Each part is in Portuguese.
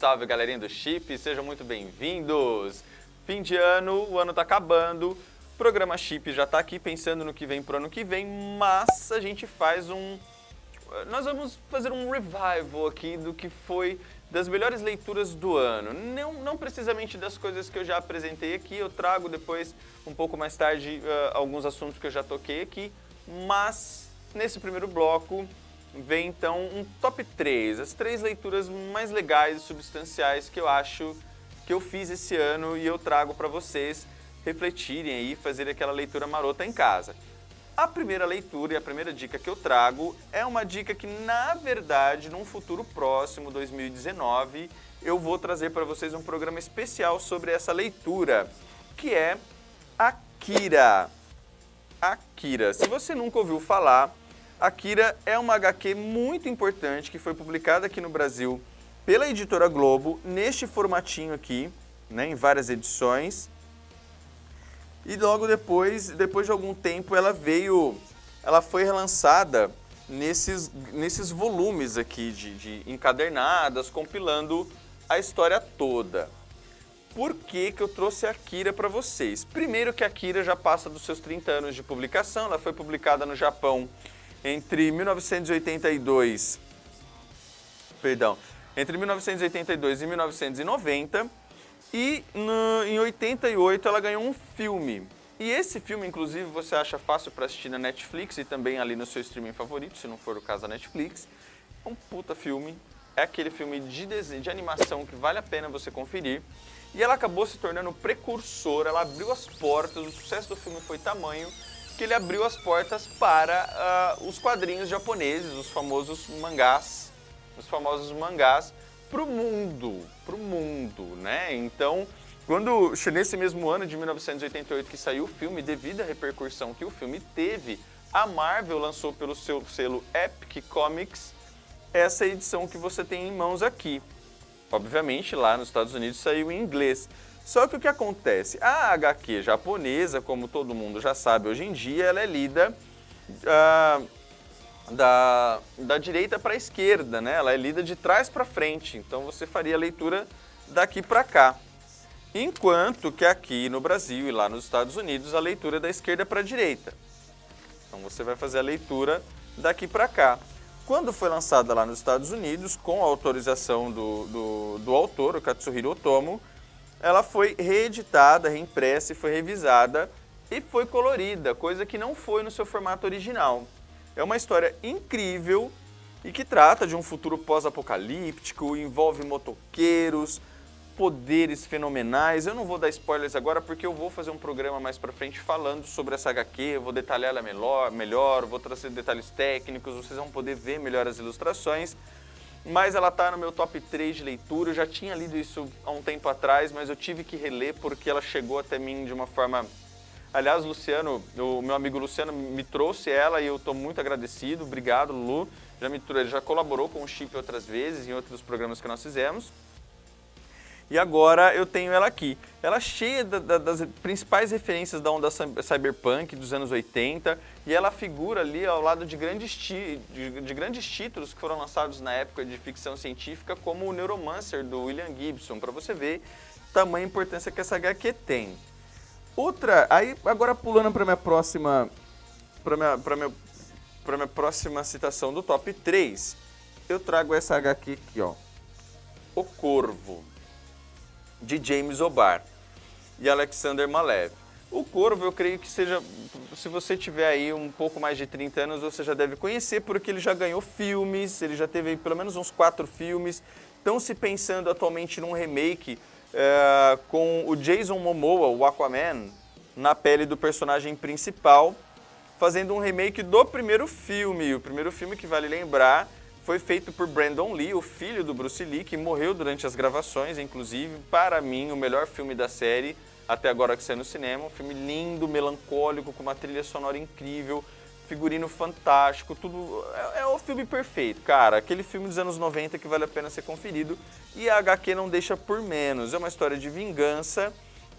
salve, galerinha do Chip, sejam muito bem-vindos! Fim de ano, o ano tá acabando, o programa Chip já tá aqui pensando no que vem pro ano que vem, mas a gente faz nós vamos fazer um revival aqui do que foi das melhores leituras do ano. Não precisamente das coisas que eu já apresentei aqui, eu trago depois, um pouco mais tarde, alguns assuntos que eu já toquei aqui, mas nesse primeiro bloco vem então um top 3, as 3 leituras mais legais e substanciais que eu acho que eu fiz esse ano e eu trago para vocês refletirem aí, fazer aquela leitura marota em casa. A primeira leitura e a primeira dica que eu trago é uma dica que, na verdade, num futuro próximo, 2019, eu vou trazer para vocês um programa especial sobre essa leitura, que é Akira. Akira. Se você nunca ouviu falar, Akira é uma HQ muito importante que foi publicada aqui no Brasil pela Editora Globo, neste formatinho aqui, né, em várias edições. E logo depois de algum tempo, ela foi relançada nesses volumes aqui de encadernadas, compilando a história toda. Por que eu trouxe a Akira para vocês? Primeiro que a Akira já passa dos seus 30 anos de publicação, ela foi publicada no Japão entre 1982 e 1990, e em 88 ela ganhou um filme. E esse filme, inclusive, você acha fácil para assistir na Netflix e também ali no seu streaming favorito, se não for o caso da Netflix. É um puta filme, é aquele filme de animação que vale a pena você conferir. E ela acabou se tornando precursora, ela abriu as portas, o sucesso do filme foi tamanho que ele abriu as portas para os quadrinhos japoneses, os famosos mangás pro mundo, né? Então, quando nesse mesmo ano de 1988 que saiu o filme, devido à repercussão que o filme teve, a Marvel lançou pelo seu selo Epic Comics essa edição que você tem em mãos aqui. Obviamente, lá nos Estados Unidos saiu em inglês. Só que o que acontece? A HQ japonesa, como todo mundo já sabe hoje em dia, ela é lida da direita para a esquerda, né? Ela é lida de trás para frente, então você faria a leitura daqui para cá. Enquanto que aqui no Brasil e lá nos Estados Unidos a leitura é da esquerda para a direita. Então você vai fazer a leitura daqui para cá. Quando foi lançada lá nos Estados Unidos, com a autorização do autor, o Katsuhiro Otomo, ela foi reeditada, reimpressa e foi revisada e foi colorida, coisa que não foi no seu formato original. É uma história incrível e que trata de um futuro pós-apocalíptico, envolve motoqueiros, poderes fenomenais. Eu não vou dar spoilers agora porque eu vou fazer um programa mais pra frente falando sobre essa HQ, eu vou detalhar ela melhor, vou trazer detalhes técnicos, vocês vão poder ver melhor as ilustrações. Mas ela tá no meu top 3 de leitura, eu já tinha lido isso há um tempo atrás, mas eu tive que reler porque ela chegou até mim de uma forma... Aliás, o meu amigo Luciano me trouxe ela e eu estou muito agradecido, obrigado, Lu. Ele já colaborou com o Chip outras vezes, em outros programas que nós fizemos. E agora eu tenho ela aqui. Ela é cheia das principais referências da onda cyberpunk dos anos 80 e ela figura ali ao lado de grandes títulos que foram lançados na época de ficção científica, como o Neuromancer, do William Gibson, para você ver tamanha importância que essa HQ tem. Agora pulando para minha próxima citação do top 3, eu trago essa HQ aqui, ó. O Corvo, de James O'Barr e Alexander Malev. O Corvo, eu creio que seja, se você tiver aí um pouco mais de 30 anos, você já deve conhecer, porque ele já ganhou filmes, ele já teve aí pelo menos uns 4 filmes. Estão se pensando atualmente num remake com o Jason Momoa, o Aquaman, na pele do personagem principal, fazendo um remake do primeiro filme. O primeiro filme, que vale lembrar, foi feito por Brandon Lee, o filho do Bruce Lee, que morreu durante as gravações, inclusive, para mim, o melhor filme da série, até agora que saiu no cinema. Um filme lindo, melancólico, com uma trilha sonora incrível, figurino fantástico, tudo... É o filme perfeito, cara. Aquele filme dos anos 90 que vale a pena ser conferido. E a HQ não deixa por menos. É uma história de vingança,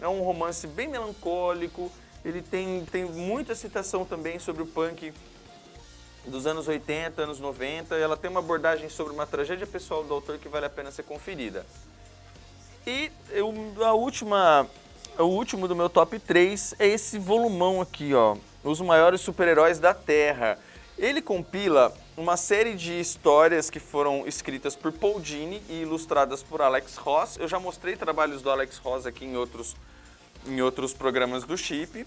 é um romance bem melancólico, ele tem muita citação também sobre o punk dos anos 80, anos 90, ela tem uma abordagem sobre uma tragédia pessoal do autor que vale a pena ser conferida. E o último do meu top 3 é esse volumão aqui, ó, Os Maiores Super-Heróis da Terra. Ele compila uma série de histórias que foram escritas por Paul Dini e ilustradas por Alex Ross. Eu já mostrei trabalhos do Alex Ross aqui em outros programas do Chip.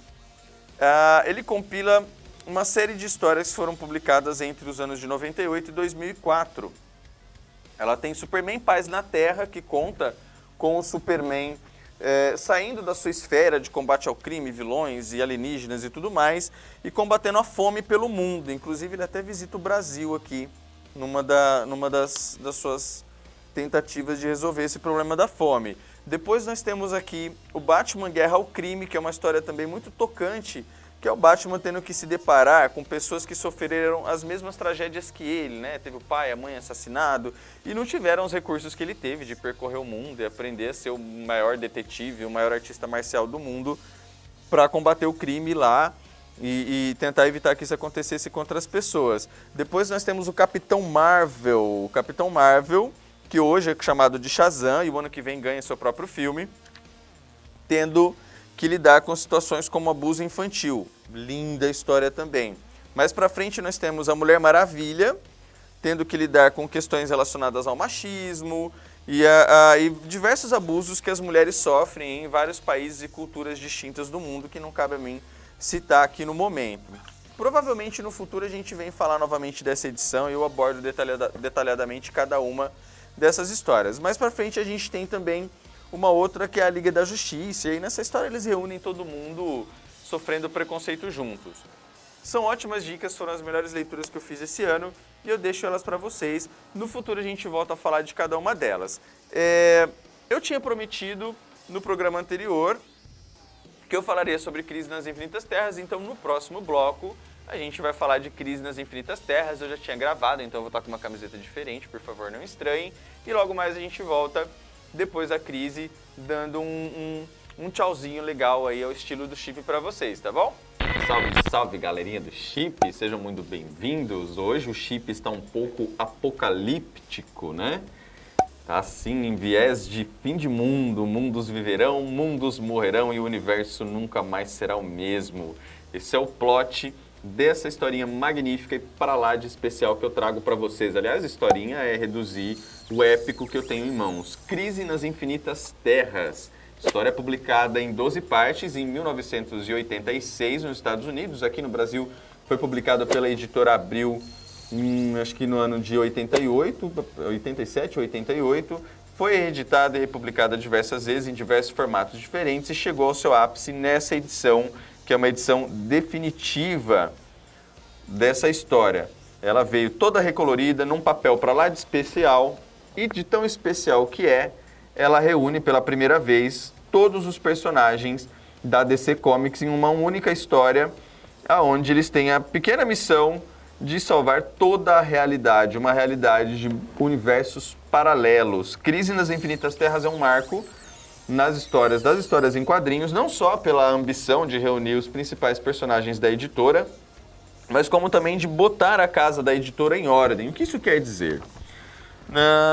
Ele compila uma série de histórias que foram publicadas entre os anos de 98 e 2004. Ela tem Superman Paz na Terra, que conta com o Superman saindo da sua esfera de combate ao crime, vilões e alienígenas e tudo mais, e combatendo a fome pelo mundo. Inclusive, ele até visita o Brasil aqui, numa das suas tentativas de resolver esse problema da fome. Depois nós temos aqui o Batman Guerra ao Crime, que é uma história também muito tocante, que é o Batman tendo que se deparar com pessoas que sofreram as mesmas tragédias que ele, né? Teve o pai, a mãe assassinado e não tiveram os recursos que ele teve de percorrer o mundo e aprender a ser o maior detetive, o maior artista marcial do mundo para combater o crime lá e tentar evitar que isso acontecesse contra as pessoas. Depois nós temos o Capitão Marvel, que hoje é chamado de Shazam e o ano que vem ganha seu próprio filme, tendo que lidar com situações como abuso infantil. Linda história também. Mais pra frente nós temos a Mulher Maravilha, tendo que lidar com questões relacionadas ao machismo e diversos abusos que as mulheres sofrem em vários países e culturas distintas do mundo, que não cabe a mim citar aqui no momento. Provavelmente no futuro a gente vem falar novamente dessa edição e eu abordo detalhadamente cada uma dessas histórias. Mais pra frente a gente tem também uma outra que é a Liga da Justiça, e aí nessa história eles reúnem todo mundo sofrendo preconceito juntos. São ótimas dicas, foram as melhores leituras que eu fiz esse ano e eu deixo elas para vocês. No futuro a gente volta a falar de cada uma delas. Eu tinha prometido no programa anterior que eu falaria sobre Crise nas Infinitas Terras, então no próximo bloco a gente vai falar de Crise nas Infinitas Terras. Eu já tinha gravado, então eu vou estar com uma camiseta diferente, por favor não estranhem. E logo mais a gente volta depois da crise, dando um tchauzinho legal aí ao estilo do Chip para vocês, tá bom? Salve, salve, galerinha do Chip, sejam muito bem-vindos. Hoje o Chip está um pouco apocalíptico, né? Tá assim, em viés de fim de mundo, mundos viverão, mundos morrerão e o universo nunca mais será o mesmo. Esse é o plot dessa historinha magnífica e para lá de especial que eu trago para vocês. Aliás, a historinha é reduzir o épico que eu tenho em mãos. Crise nas Infinitas Terras. História publicada em 12 partes em 1986 nos Estados Unidos. Aqui no Brasil foi publicada pela editora Abril, acho que no ano de 87, 88. Foi reeditada e republicada diversas vezes em diversos formatos diferentes e chegou ao seu ápice nessa edição, que é uma edição definitiva dessa história. Ela veio toda recolorida, num papel para lá de especial, e de tão especial que ela reúne pela primeira vez todos os personagens da DC Comics em uma única história, onde eles têm a pequena missão de salvar toda a realidade, uma realidade de universos paralelos. Crise nas Infinitas Terras é um marco das histórias em quadrinhos, não só pela ambição de reunir os principais personagens da editora, mas como também de botar a casa da editora em ordem. O que isso quer dizer?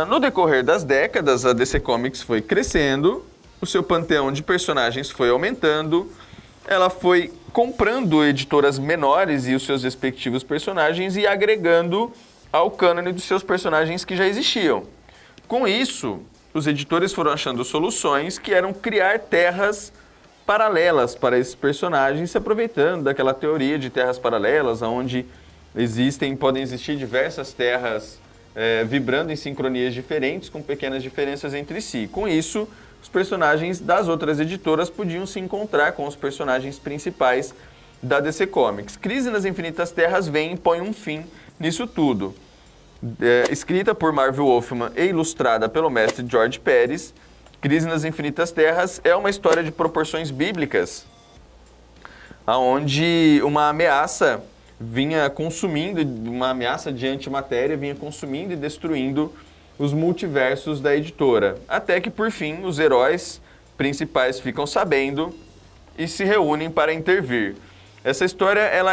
No decorrer das décadas, a DC Comics foi crescendo, o seu panteão de personagens foi aumentando, ela foi comprando editoras menores e os seus respectivos personagens e agregando ao cânone dos seus personagens que já existiam. Com isso, os editores foram achando soluções que eram criar terras paralelas para esses personagens, se aproveitando daquela teoria de terras paralelas, onde podem existir diversas terras vibrando em sincronias diferentes, com pequenas diferenças entre si. Com isso, os personagens das outras editoras podiam se encontrar com os personagens principais da DC Comics. Crise nas Infinitas Terras vem e põe um fim nisso tudo. Escrita por Marvel Wolfman e ilustrada pelo mestre George Pérez, Crise nas Infinitas Terras é uma história de proporções bíblicas, onde uma ameaça de antimatéria vinha consumindo e destruindo os multiversos da editora. Até que, por fim, os heróis principais ficam sabendo e se reúnem para intervir. Essa história ela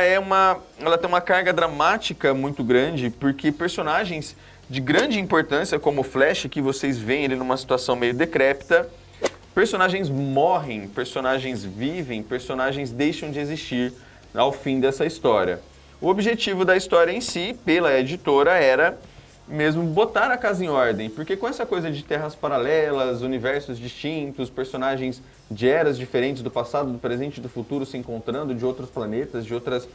tem uma carga dramática muito grande, porque personagens de grande importância, como o Flash, que vocês veem ele numa situação meio decrépita, Personagens morrem, personagens vivem, personagens deixam de existir ao fim dessa história. O objetivo da história em si, pela editora, era mesmo botar a casa em ordem, porque com essa coisa de terras paralelas, universos distintos, personagens de eras diferentes do passado, do presente e do futuro se encontrando, de outros planetas, de outras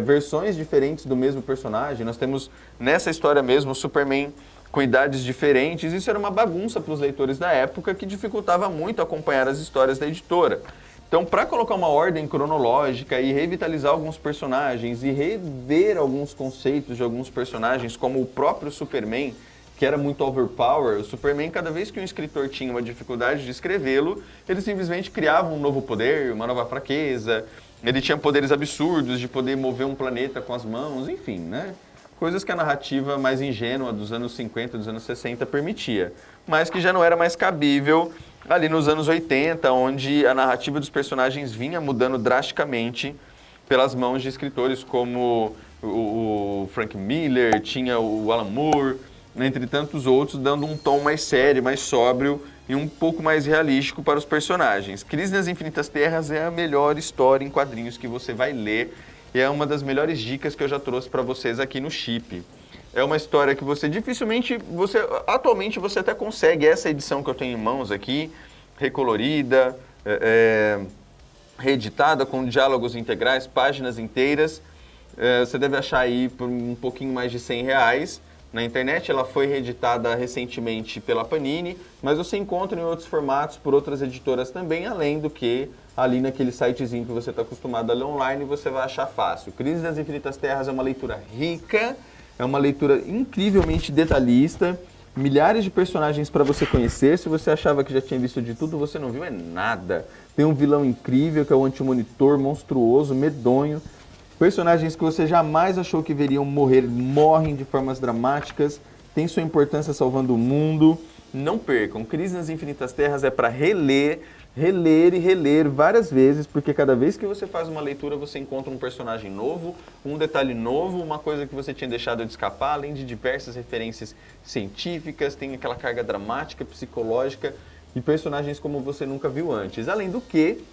versões diferentes do mesmo personagem. Nós temos nessa história mesmo o Superman com idades diferentes. Isso era uma bagunça para os leitores da época que dificultava muito acompanhar as histórias da editora. Então, para colocar uma ordem cronológica e revitalizar alguns personagens e rever alguns conceitos de alguns personagens, como o próprio Superman, que era muito overpower, o Superman, cada vez que um escritor tinha uma dificuldade de escrevê-lo, ele simplesmente criava um novo poder, uma nova fraqueza. Ele tinha poderes absurdos de poder mover um planeta com as mãos, enfim, né? Coisas que a narrativa mais ingênua dos anos 50, dos anos 60 permitia, mas que já não era mais cabível ali nos anos 80, onde a narrativa dos personagens vinha mudando drasticamente pelas mãos de escritores como o Frank Miller, tinha o Alan Moore, entre tantos outros, dando um tom mais sério, mais sóbrio e um pouco mais realístico para os personagens. Crise nas Infinitas Terras é a melhor história em quadrinhos que você vai ler e é uma das melhores dicas que eu já trouxe para vocês aqui no Chip. É uma história que você dificilmente, atualmente você até consegue, essa edição que eu tenho em mãos aqui, recolorida, reeditada com diálogos integrais, páginas inteiras, você deve achar aí por um pouquinho mais de R$100 na internet. Ela foi reeditada recentemente pela Panini, mas você encontra em outros formatos por outras editoras também, além do que ali naquele sitezinho que você está acostumado a ler online, você vai achar fácil. Crise das Infinitas Terras é uma leitura rica, é uma leitura incrivelmente detalhista, milhares de personagens para você conhecer. Se você achava que já tinha visto de tudo, você não viu é nada. Tem um vilão incrível, que é o Anti-Monitor, monstruoso, medonho. Personagens que você jamais achou que veriam morrer, morrem de formas dramáticas, tem sua importância salvando o mundo. Não percam, Crise nas Infinitas Terras é para reler e reler várias vezes, porque cada vez que você faz uma leitura você encontra um personagem novo, um detalhe novo, uma coisa que você tinha deixado de escapar, além de diversas referências científicas, tem aquela carga dramática, psicológica e personagens como você nunca viu antes. Além do que,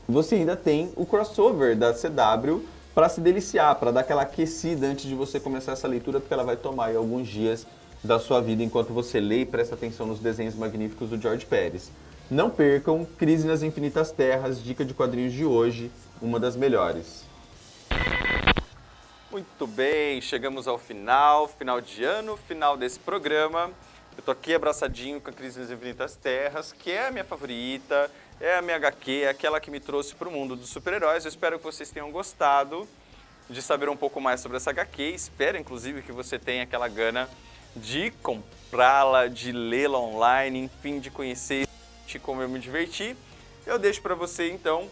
você ainda tem o crossover da CW para se deliciar, para dar aquela aquecida antes de você começar essa leitura, porque ela vai tomar aí alguns dias da sua vida enquanto você lê e presta atenção nos desenhos magníficos do George Pérez. Não percam Crise nas Infinitas Terras, dica de quadrinhos de hoje, uma das melhores. Muito bem, chegamos ao final de ano, final desse programa. Eu tô aqui abraçadinho com a Crise nas Infinitas Terras, que é a minha favorita, é a minha HQ, é aquela que me trouxe para o mundo dos super-heróis. Eu espero que vocês tenham gostado de saber um pouco mais sobre essa HQ. Espero, inclusive, que você tenha aquela gana de comprá-la, de lê-la online, enfim, de conhecer como eu me diverti. Eu deixo para você, então,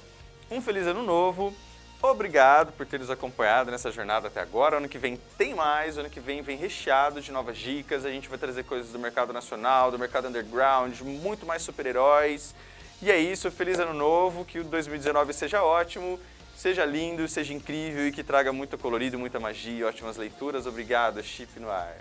um feliz ano novo. Obrigado por ter nos acompanhado nessa jornada até agora. Ano que vem tem mais, ano que vem recheado de novas dicas. A gente vai trazer coisas do mercado nacional, do mercado underground, muito mais super-heróis. E é isso, feliz ano novo, que o 2019 seja ótimo, seja lindo, seja incrível e que traga muito colorido, muita magia e ótimas leituras. Obrigado, Chip no ar.